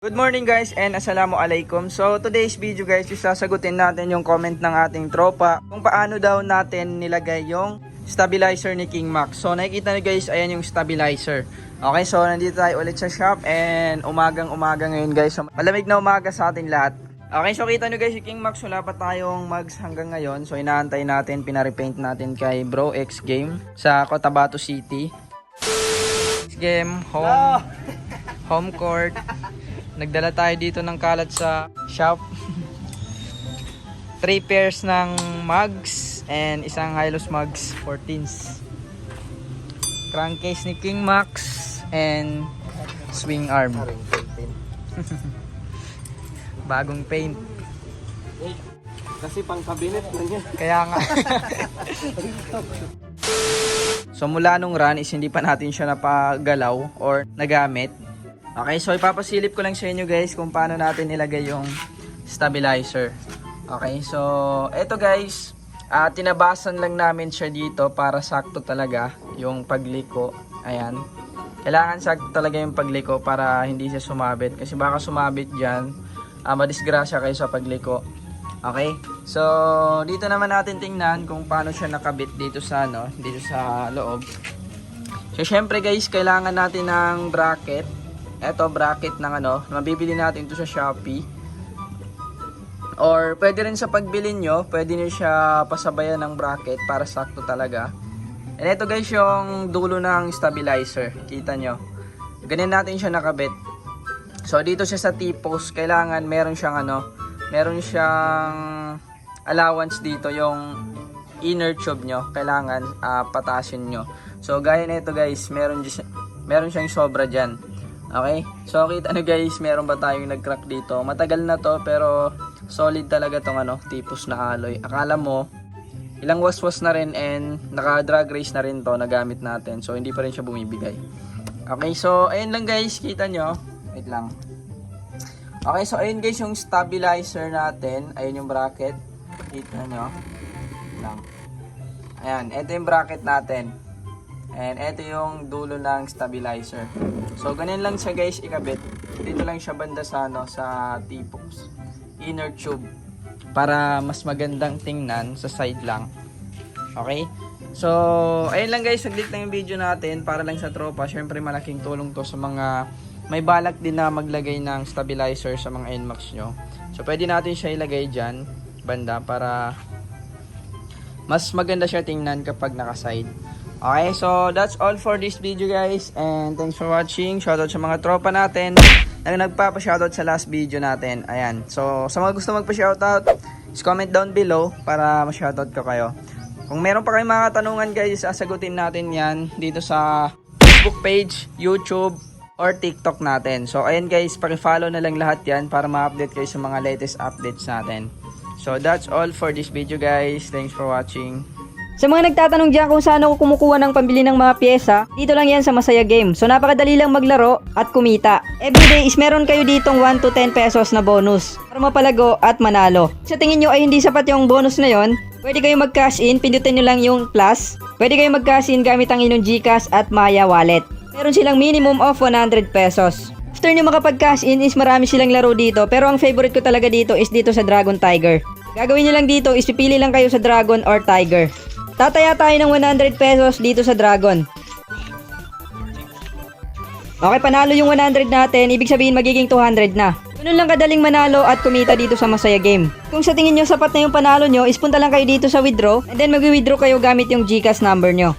Good morning guys and assalamualaikum. So today's video guys, sasagutin natin yung comment ng ating tropa kung paano daw natin nilagay yung stabilizer ni King Max. So nakikita nyo guys, ayan yung stabilizer. Okay, so nandito tayo ulit sa shop and umaga ngayon guys. So malamig na umaga sa ating lahat. Okay, so kita nyo guys, yung King Max wala pa tayong mags hanggang ngayon. So inaantay natin, pinarepaint natin kay Bro X Game sa Cotabato City. X Game, home court. Nagdala tayo dito ng kalat sa shop. 3 pairs ng mugs and isang Hylos mugs 14s. Crankcase ni King Max and swing arm. Bagong paint. Kasi pang cabinet lang yan. Kaya nga. So mula nung run is hindi pa natin siya napagalaw or nagamit. Okay, so ipapasilip ko lang sa inyo guys kung paano natin nilagay yung stabilizer. Okay, so eto guys, tinabasan lang namin siya dito para sakto talaga yung pagliko. Ayan. Kailangan sakto talaga yung pagliko para hindi siya sumabit. Kasi baka sumabit dyan, madisgrasya kayo sa pagliko. Okay, so dito naman natin tingnan kung paano siya nakabit dito sa, dito sa loob. So syempre guys, kailangan natin ng bracket. Eto bracket ng mabibili natin ito sa Shopee. Or pwede rin sa pagbili nyo, pwede nyo siya pasabayan ng bracket para sakto talaga. And ito guys yung dulo ng stabilizer. Kita nyo. Ganyan natin siya nakabit. So dito siya sa T-post, kailangan meron siyang meron siyang allowance dito yung inner tube nyo. Kailangan patasin nyo. So gaya na ito guys, meron siyang sobra dyan. Okay, so kita nyo guys, meron ba tayong nag-crack dito? Matagal na to pero solid talaga tong T-post na alloy. Akala mo ilang waswas na rin and naka-drag race na rin to na gamit natin. So hindi pa rin siya bumibigay. Okay, so ayun lang guys, kita nyo. Wait lang. Okay, so ayun guys yung stabilizer natin. Ayun yung bracket. Kita nyo. Wait lang. Ayan, ito yung bracket natin. And ito yung dulo ng stabilizer. So ganyan lang siya guys ikabit. Dito lang siya banda sa sa T-post. Inner tube. Para mas magandang tingnan sa side lang. Okay? So ayun lang guys, saglit lang yung video natin para lang sa tropa. Syempre malaking tulong to sa mga may balak din na maglagay ng stabilizer sa mga NMAX nyo. So pwede natin siya ilagay dyan banda para mas maganda siya tingnan kapag naka-side. Okay, so that's all for this video guys and thanks for watching. Shoutout sa mga tropa natin na nagpapa-shoutout sa last video natin. Ayan, so sa mga gusto magpa-shoutout, just comment down below para ma-shoutout ko kayo. Kung meron pa kayong mga katanungan guys, sasagutin natin yan dito sa Facebook page, YouTube, or TikTok natin. So ayan guys, paki-follow na lang lahat yan para ma-update kayo sa mga latest updates natin. So that's all for this video guys. Thanks for watching. Sa mga nagtatanong dyan kung saan ako kumukuha ng pambili ng mga pyesa, dito lang yan sa Masaya Game. So napakadali lang maglaro at kumita. Everyday is meron kayo ditong 1 to 10 pesos na bonus para mapalago at manalo. Sa tingin nyo ay hindi sapat yung bonus na yon, pwede kayo mag-cash in, pindutin nyo lang yung plus. Pwede kayo mag-cash in gamit ang inyong GCash at Maya Wallet. Meron silang minimum of 100 pesos. After nyo makapag-cash in is marami silang laro dito, pero ang favorite ko talaga dito is dito sa Dragon Tiger. Gagawin nyo lang dito is pipili lang kayo sa Dragon or Tiger. Tataya tayo ng 100 pesos dito sa Dragon. Okay, panalo yung 100 natin, ibig sabihin magiging 200 na. Ganun lang kadaling manalo at kumita dito sa Masaya Game. Kung sa tingin nyo sapat na yung panalo nyo, is punta lang kayo dito sa withdraw and then mag-withdraw kayo gamit yung GCash number nyo.